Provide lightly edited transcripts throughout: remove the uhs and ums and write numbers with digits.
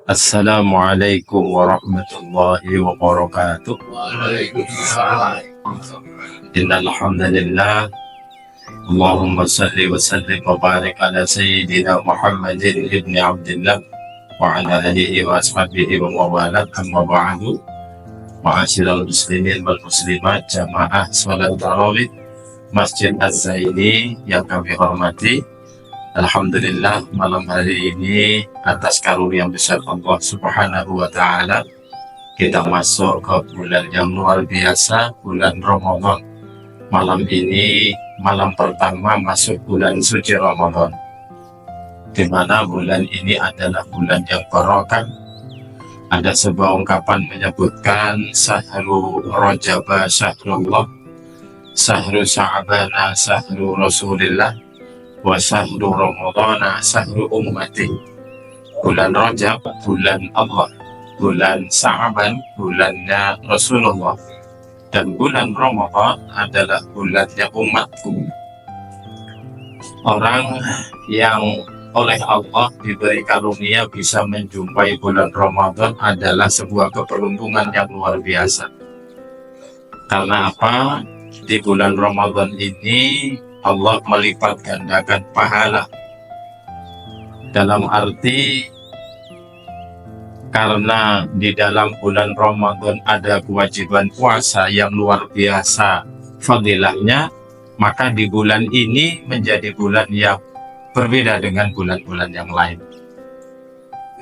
Assalamualaikum warahmatullahi wabarakatuh. Waalaikumsalam. Innal hamdalillah. Allahumma salli wa sallim wa barik ala sayyidina Muhammadin ibni Abdillah wa ala alihi wa ashabihi wa mawalat, amma ba'du. Ma'asyiral muslimin wal muslimat, jamaah salat tarawih Masjid Az-Zaini yang kami hormati, alhamdulillah malam hari ini atas karunia yang besar Allah Subhanahu wa Ta'ala, kita masuk ke bulan yang luar biasa, bulan Ramadan. Malam ini malam pertama masuk bulan suci Ramadan, di mana bulan ini adalah bulan yang barokah. Ada sebuah ungkapan menyebutkan sahru Rajaba syahrullah, sahru Sya'bana sahru Rasulillah, wa sahru Ramadana sahru ummati. Bulan Rajab bulan Allah, bulan Sya'ban bulannya Rasulullah, dan bulan Ramadan adalah bulannya umatku. Orang yang oleh Allah diberi karunia bisa menjumpai bulan Ramadan adalah sebuah keberuntungan yang luar biasa. Karena apa? Di bulan Ramadan ini Allah melipat gandakan pahala. Dalam arti, karena di dalam bulan Ramadan ada kewajiban puasa yang luar biasa fadilahnya, maka di bulan ini menjadi bulan yang berbeda dengan bulan-bulan yang lain.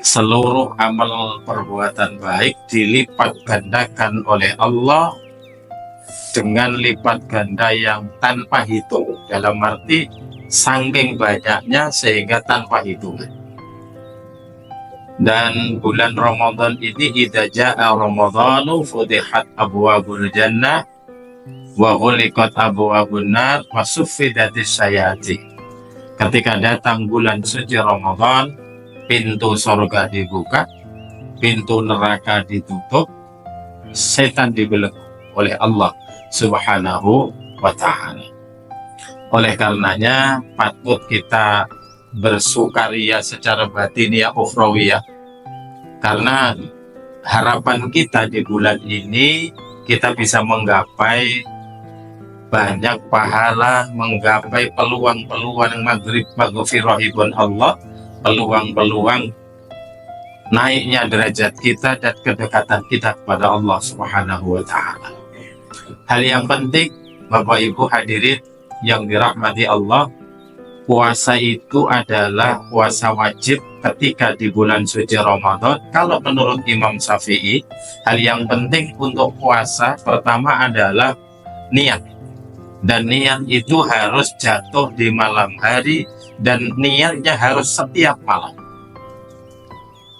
Seluruh amal perbuatan baik dilipat gandakan oleh Allah dengan lipat ganda yang tanpa hitung, dalam arti saking banyaknya sehingga tanpa hitungan. Dan bulan Ramadan ini, idza jaa Ramadhanu fudihat abwabul jannah wa ghuliqat abwabun nar wa suffidatis syayatin. Ketika datang bulan suci Ramadan, pintu surga dibuka, pintu neraka ditutup, setan dibelenggu oleh Allah Subhanahu wa Ta'ala. Oleh karenanya patut kita bersukaria secara batiniah ukhrawiyah, karena harapan kita di bulan ini kita bisa menggapai banyak pahala, menggapai peluang-peluang maghrib maghfirahibun Allah, peluang-peluang naiknya derajat kita dan kedekatan kita kepada Allah Subhanahu wa Ta'ala. Hal yang penting, Bapak Ibu hadirin yang dirahmati Allah, puasa itu adalah puasa wajib ketika di bulan suci Ramadan. Kalau menurut Imam Syafi'i, hal yang penting untuk puasa pertama adalah niat. Dan niat itu harus jatuh di malam hari, dan niatnya harus setiap malam.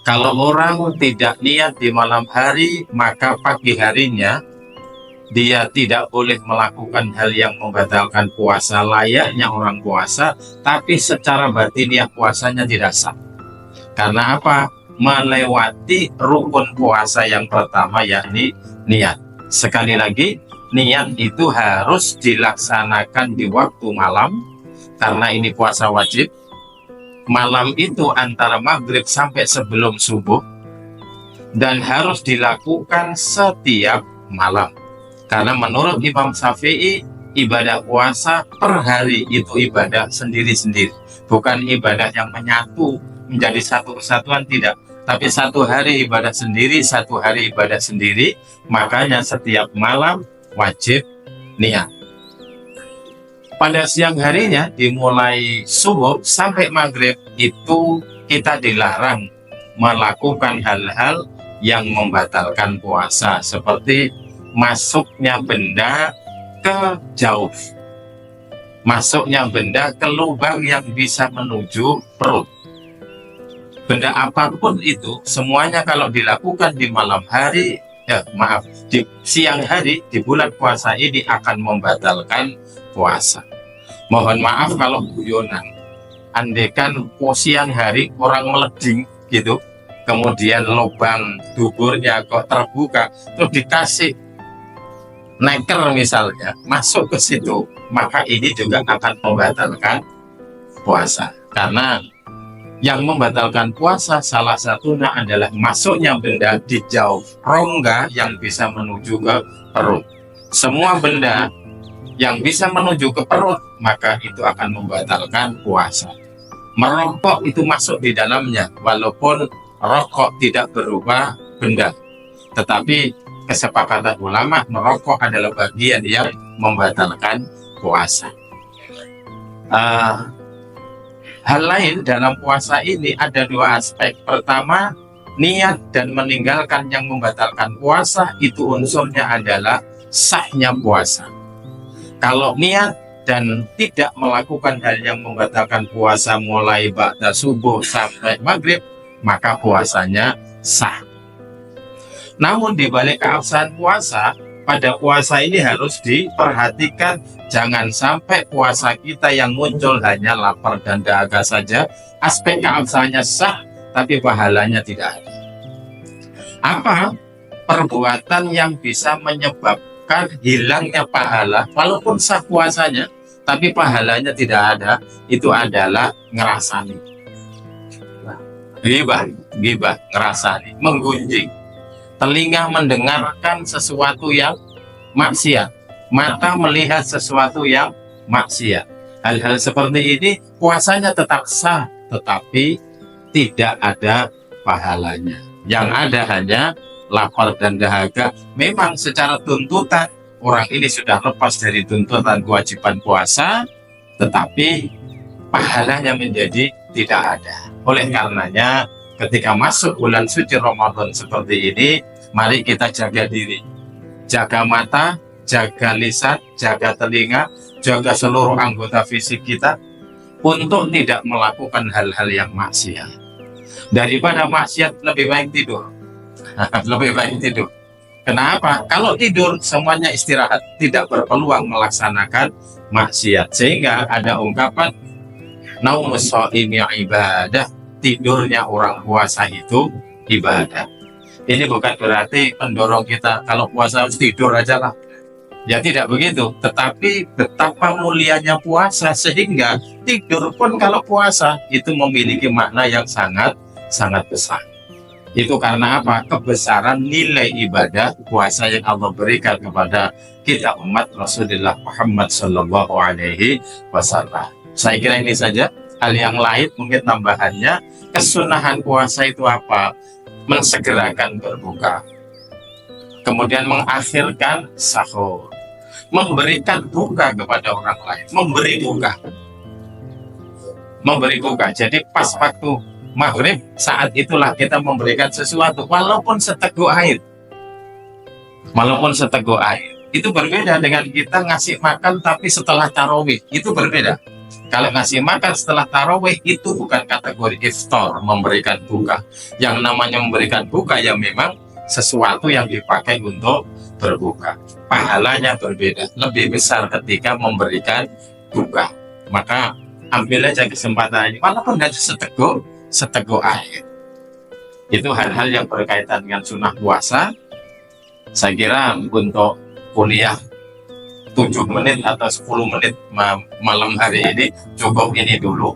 Kalau orang tidak niat di malam hari, maka pagi harinya dia tidak boleh melakukan hal yang membatalkan puasa layaknya orang puasa, tapi secara batiniah puasanya tidak sah. Karena apa? Melewati rukun puasa yang pertama, yakni niat. Sekali lagi, niat itu harus dilaksanakan di waktu malam, karena ini puasa wajib. Malam itu antara maghrib sampai sebelum subuh, dan harus dilakukan setiap malam. Karena menurut Imam Syafi'i, ibadah puasa per hari itu ibadah sendiri-sendiri, bukan ibadah yang menyatu menjadi satu kesatuan, tidak. Tapi satu hari ibadah sendiri, satu hari ibadah sendiri. Makanya setiap malam wajib niat. Pada siang harinya, dimulai subuh sampai maghrib, itu kita dilarang melakukan hal-hal yang membatalkan puasa, seperti masuknya benda ke jauh, masuknya benda ke lubang yang bisa menuju perut. Benda apapun itu, semuanya kalau dilakukan di malam hari, di siang hari di bulan puasa ini akan membatalkan puasa. Mohon maaf kalau guyonan, andaikan siang hari orang meleding gitu, kemudian lubang duburnya kok terbuka, terus dikasih neker misalnya masuk ke situ, maka ini juga akan membatalkan puasa. Karena Yang membatalkan puasa salah satunya adalah masuknya benda di jauh rongga yang bisa menuju ke perut. Semua benda yang bisa menuju ke perut, maka itu akan membatalkan puasa. Merokok itu masuk di dalamnya, walaupun rokok tidak berupa benda. Tetapi kesepakatan ulama, merokok adalah bagian yang membatalkan puasa. Hal lain dalam puasa ini ada dua aspek. Pertama, niat dan meninggalkan yang membatalkan puasa, itu unsurnya adalah sahnya puasa. Kalau niat dan tidak melakukan hal yang membatalkan puasa mulai ba'da subuh sampai maghrib, maka puasanya sah. Namun di balik keabsahan puasa, pada puasa ini harus diperhatikan, jangan sampai puasa kita yang muncul hanya lapar dan dahaga saja, aspek keabsahannya sah, tapi pahalanya tidak ada. Apa perbuatan yang bisa menyebabkan hilangnya pahala, walaupun sah puasanya, tapi pahalanya tidak ada? Itu adalah ngerasani. Ghibah, ngerasani, menggunjing. Telinga mendengarkan sesuatu yang maksiat, mata melihat sesuatu yang maksiat. Hal-hal seperti ini puasanya tetap sah, tetapi tidak ada pahalanya. Yang ada hanya lapar dan dahaga. Memang secara tuntutan orang ini sudah lepas dari tuntutan kewajiban puasa, tetapi pahalanya menjadi tidak ada. Oleh karenanya, ketika masuk bulan suci Ramadan seperti ini, mari kita jaga diri, jaga mata, jaga lisan, jaga telinga, jaga seluruh anggota fisik kita untuk tidak melakukan hal-hal yang maksiat. Daripada maksiat, lebih baik tidur. Lebih baik tidur. Kenapa? Kalau tidur semuanya istirahat, tidak berpeluang melaksanakan maksiat. Sehingga ada ungkapan naumus shaimi ibadah, tidurnya orang puasa itu ibadah. Ini bukan berarti mendorong kita kalau puasa harus tidur aja lah. Ya tidak begitu. Tetapi betapa mulianya puasa sehingga tidur pun kalau puasa itu memiliki makna yang sangat besar. Itu karena apa? Kebesaran nilai ibadah puasa yang Allah berikan kepada kita umat Rasulullah Muhammad Sallallahu Alaihi Wasallam. Saya kira ini saja. Hal yang lain mungkin tambahannya, kesunahan puasa itu apa? Mensegerakan berbuka, kemudian mengakhirkan sahur, memberikan buka kepada orang lain, memberi buka. Jadi pas waktu maghrib, saat itulah kita memberikan sesuatu, walaupun seteguk air. Itu berbeda dengan kita ngasih makan tapi setelah tarawih, itu berbeda. Kalau ngasih makan setelah tarawih itu bukan kategori iftar, memberikan buka. Yang namanya memberikan buka ya memang sesuatu yang dipakai untuk berbuka. Pahalanya berbeda, lebih besar ketika memberikan buka. Maka ambil aja kesempatan ini, walaupun hanya seteguk air. Itu hal-hal yang berkaitan dengan sunnah puasa. Saya kira untuk kuliah 7 menit atau 10 menit malam hari ini cukup ini dulu.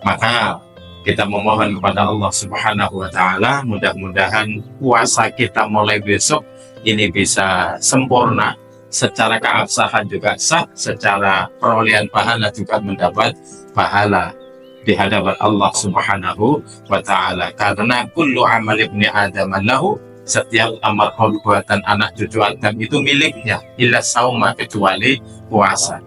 Maka kita memohon kepada Allah Subhanahu wa Ta'ala, mudah-mudahan puasa kita mulai besok ini bisa sempurna, secara keabsahan juga sah, secara perolehan pahala juga mendapat pahala di hadapan Allah Subhanahu wa Ta'ala. Karena kullu amal ibni Adam lahu, setiap amal perbuatan anak cucu Adam itu miliknya, illa sauma, kecuali puasa.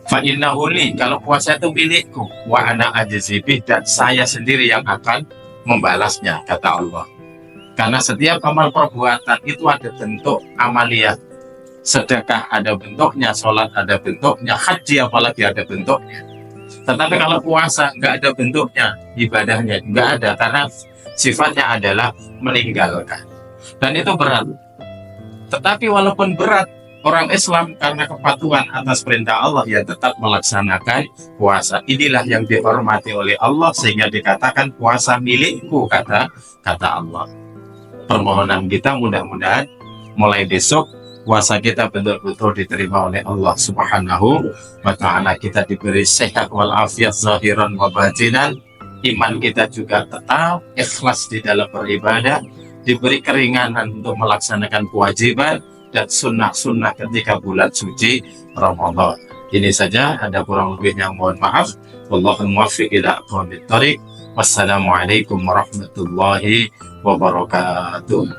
Fa innahu li, kalau puasa itu milikku, wa ana ajzibih, dan saya sendiri yang akan membalasnya, kata Allah. Karena setiap amal perbuatan itu ada bentuk amaliyah. Sedekah ada bentuknya, sholat ada bentuknya, haji apalagi ada bentuknya. Tetapi kalau puasa nggak ada bentuknya, ibadahnya nggak ada, karena sifatnya adalah meninggalkan. Dan itu berat. Tetapi walaupun berat, orang Islam karena kepatuhan atas perintah Allah ya tetap melaksanakan puasa. Inilah yang dihormati oleh Allah sehingga dikatakan puasa milikku, kata Allah. Permohonan kita mudah-mudahan mulai besok puasa kita betul-betul diterima oleh Allah Subhanahu wa Ta'ala. Kita diberi sehat walafiat zahiran wa batinan, iman kita juga tetap ikhlas di dalam beribadah, diberi keringanan untuk melaksanakan kewajiban dan sunnah-sunnah ketika bulan suci Ramadan. Ini saja, ada kurang lebihnya mohon maaf. Wallahul muwaffiq ila aqwamit thoriq. Wassalamualaikum warahmatullahi wabarakatuh.